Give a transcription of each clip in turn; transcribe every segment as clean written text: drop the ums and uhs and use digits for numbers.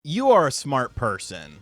You are a smart person.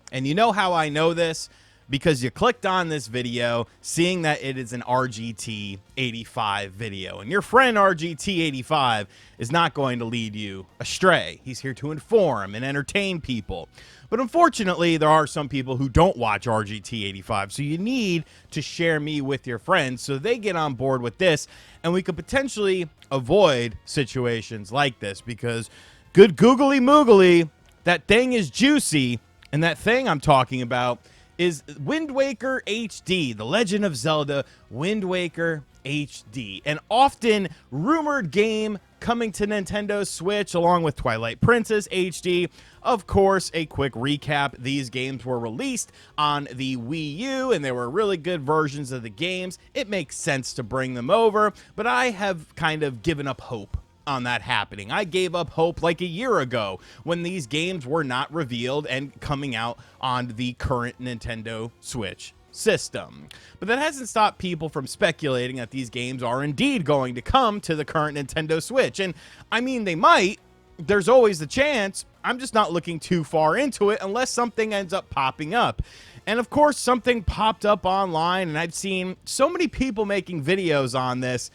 And you know how I know this? Because you clicked on this video seeing that it is an RGT 85 video. And your friend RGT 85 is not going to lead you astray. He's here to inform and entertain people. But unfortunately, there are some people who don't watch RGT 85. So you need to share me with your friends so they get on board with this. And we could potentially avoid situations like this. Because good googly moogly, that thing is juicy. And that thing I'm talking about is Wind Waker HD, The Legend of Zelda Wind Waker HD, an often rumored game coming to Nintendo Switch along with Twilight Princess HD. Of course, a quick recap, these games were released on the Wii U and they were really good versions of the games. It makes sense to bring them over, but I have kind of given up hope on that happening. I gave up hope like a year ago when these games were not revealed and coming out on the current Nintendo Switch system. But that hasn't stopped people from speculating that these games are indeed going to come to the current Nintendo Switch. And I mean, they might. There's always the chance. I'm just not looking too far into it unless something ends up popping up. And of course, something popped up online, and I've seen so many people making videos on this,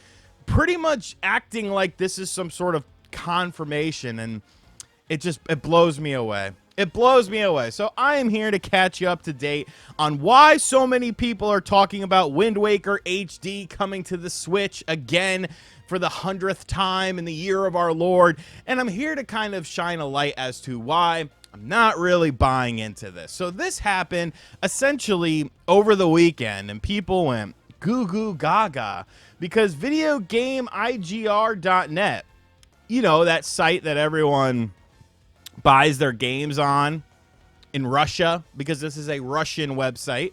pretty much acting like this is some sort of confirmation, and it blows me away. It blows me away. So I am here to catch you up to date on why so many people are talking about Wind Waker HD coming to the Switch again for the 100th time in the year of our Lord. And I'm here to kind of shine a light as to why I'm not really buying into this. So this happened essentially over the weekend, and people went goo goo gaga because videogameigr.net, you know, that site that everyone buys their games on in Russia, because this is a Russian website,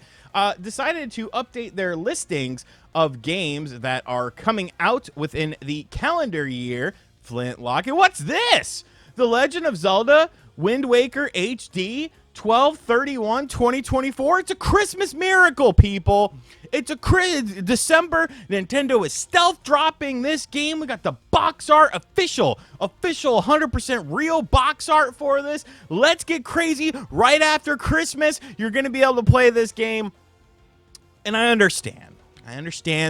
decided to update their listings of games that are coming out within the calendar year. Flintlock. And what's this? The Legend of Zelda Wind Waker HD 12/31/2024. It's a Christmas miracle, people. It's a December. Nintendo is stealth dropping this game. We got the box art, official 100% real box art for this. Let's get crazy. Right after Christmas, you're going to be able to play this game. And I understand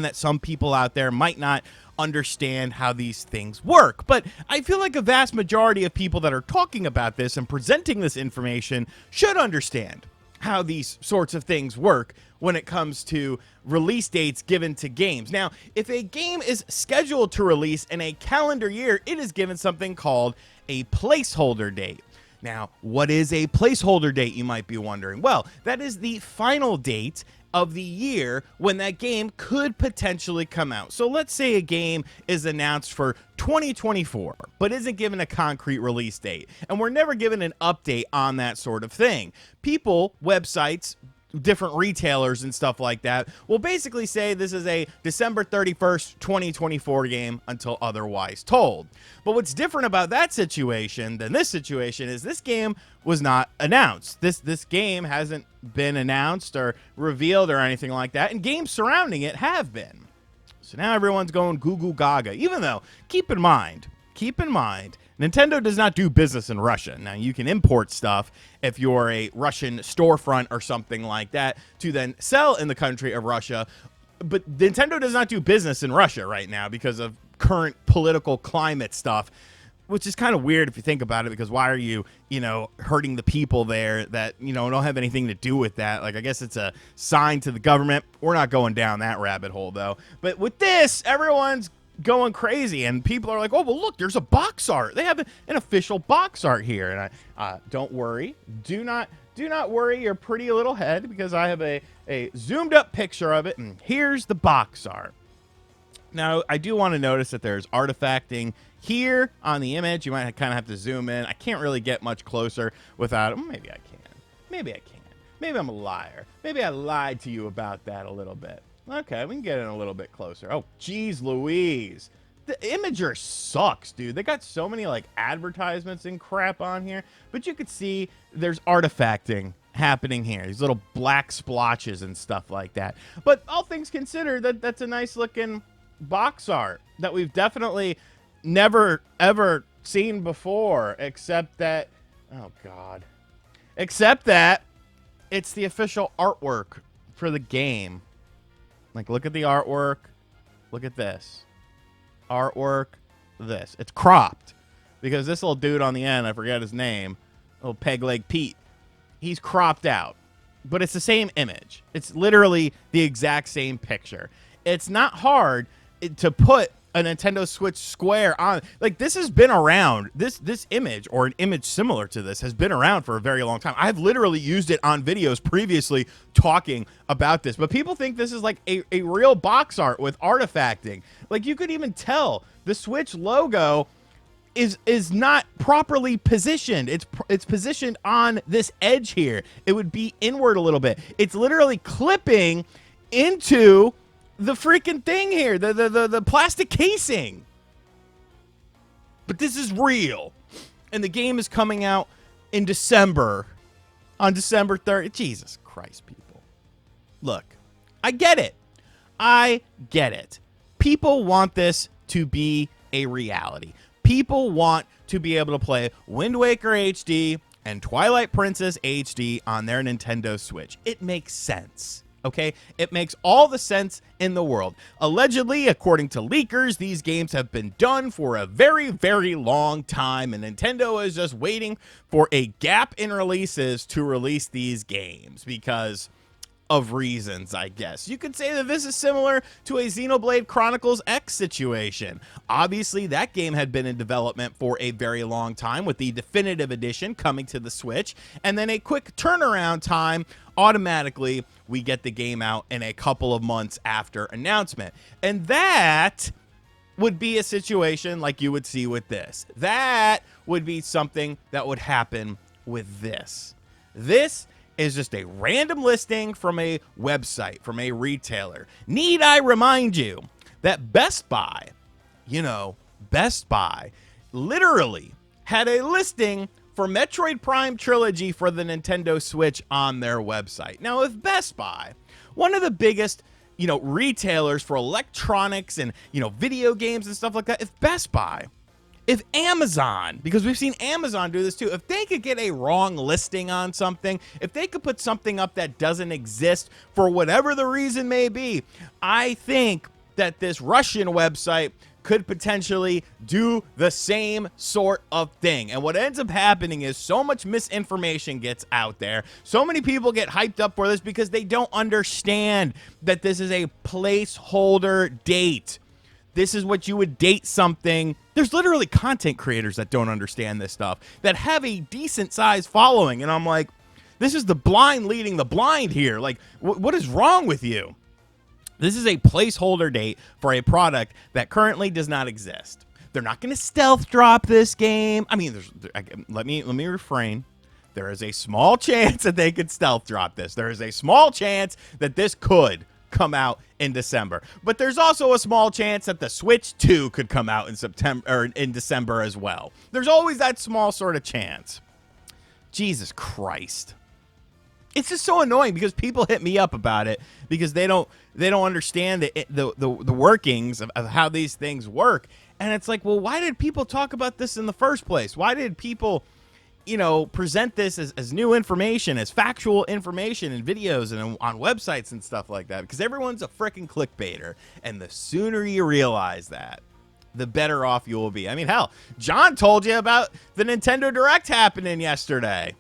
that some people out there might not understand how these things work, but I feel like a vast majority of people that are talking about this and presenting this information should understand how these sorts of things work when it comes to release dates given to games. Now, if a game is scheduled to release in a calendar year, it is given something called a placeholder date. Now, what is a placeholder date, you might be wondering? Well, that is the final date of the year when that game could potentially come out. So let's say a game is announced for 2024, but isn't given a concrete release date, and we're never given an update on that sort of thing. People, websites, different retailers and stuff like that will basically say this is a December 31st, 2024 game until otherwise told. But what's different about that situation than this situation is this game was not announced. This game hasn't been announced or revealed or anything like that, and games surrounding it have been. So now everyone's going goo goo gaga, even though, keep in mind, Nintendo does not do business in Russia. Now, you can import stuff if you're a Russian storefront or something like that to then sell in the country of Russia. But Nintendo does not do business in Russia right now because of current political climate stuff, which is kind of weird if you think about it, because why are you, hurting the people there that, don't have anything to do with that? Like, I guess it's a sign to the government. We're not going down that rabbit hole, though. But with this, everyone's going crazy, and people are like, oh, well, look, there's a box art. They have an official box art here. And don't worry. Do not worry your pretty little head, because I have a zoomed up picture of it, and here's the box art. Now, I do want to notice that there's artifacting here on the image. You might kind of have to zoom in. I can't really get much closer without it. Maybe I can. Maybe I'm a liar. Maybe I lied to you about that a little bit. Okay, we can get in a little bit closer. Oh, geez Louise. The imager sucks, dude. They got so many, advertisements and crap on here. But you could see there's artifacting happening here. These little black splotches and stuff like that. But all things considered, that's a nice-looking box art that we've definitely never, ever seen before, except that Oh, God. Except that it's the official artwork for the game. Like, look at the artwork. Look at this. Artwork, this. It's cropped. Because this little dude on the end, I forget his name, little Peg Leg Pete, he's cropped out. But it's the same image. It's literally the exact same picture. It's not hard to put a Nintendo Switch Square on. Like, this has been around. This image, or an image similar to this, has been around for a very long time. I've literally used it on videos previously talking about this. But people think this is like a real box art with artifacting. Like, you could even tell the Switch logo is not properly positioned. It's positioned on this edge here. It would be inward a little bit. It's literally clipping into the freaking thing here, the plastic casing. But this is real. And the game is coming out in December, on December 3rd. Jesus Christ, people. Look, I get it. I get it. People want this to be a reality. People want to be able to play Wind Waker HD and Twilight Princess HD on their Nintendo Switch. It makes sense. Okay, it makes all the sense in the world. Allegedly, according to leakers, these games have been done for a very, very long time, and Nintendo is just waiting for a gap in releases to release these games because of reasons, I guess. You could say that this is similar to a Xenoblade Chronicles X situation. Obviously, that game had been in development for a very long time, with the definitive edition coming to the Switch, and then a quick turnaround time. Automatically, we get the game out in a couple of months after announcement. And that would be a situation like you would see with this. That would be something that would happen with this. This is just a random listing from a website, from a retailer. Need I remind you that Best Buy, Best Buy literally had a listing for Metroid Prime Trilogy for the Nintendo Switch on their website. Now, if Best Buy, one of the biggest, retailers for electronics and, video games and stuff like that, if Best Buy, if Amazon, because we've seen Amazon do this too, if they could get a wrong listing on something, if they could put something up that doesn't exist for whatever the reason may be, I think that this Russian website could potentially do the same sort of thing. And what ends up happening is so much misinformation gets out there. So many people get hyped up for this because they don't understand that this is a placeholder date. This is what you would date something. There's literally content creators that don't understand this stuff, that have a decent sized following. And I'm like, this is the blind leading the blind here. Like, what is wrong with you? This is a placeholder date for a product that currently does not exist. They're not going to stealth drop this game. I mean, let me refrain. There is a small chance that they could stealth drop this. There is a small chance that this could come out in December. But there's also a small chance that the Switch 2 could come out in September or in December as well. There's always that small sort of chance. Jesus Christ. It's just so annoying because people hit me up about it because they don't understand the workings of how these things work. And it's like, well, why did people talk about this in the first place? Why did people present this as new information, as factual information in videos and on websites and stuff like that? Because everyone's a freaking clickbaiter. And the sooner you realize that, the better off you will be. I mean, hell, John told you about the Nintendo Direct happening yesterday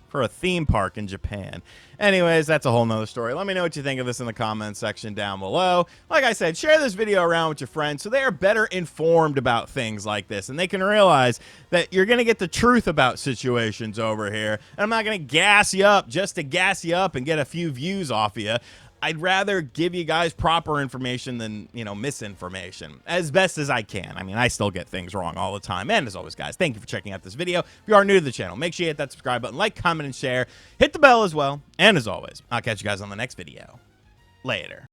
for a theme park in Japan. Anyways, that's a whole nother story. Let me know what you think of this in the comments section down below. Like I said, share this video around with your friends so they are better informed about things like this and they can realize that you're going to get the truth about situations over here. And I'm not going to gas you up just to gas you up and get a few views off of you. I'd rather give you guys proper information than, misinformation as best as I can. I mean, I still get things wrong all the time. And as always, guys, thank you for checking out this video. If you are new to the channel, make sure you hit that subscribe button, like, comment, and share. Hit the bell as well. And as always, I'll catch you guys on the next video. Later.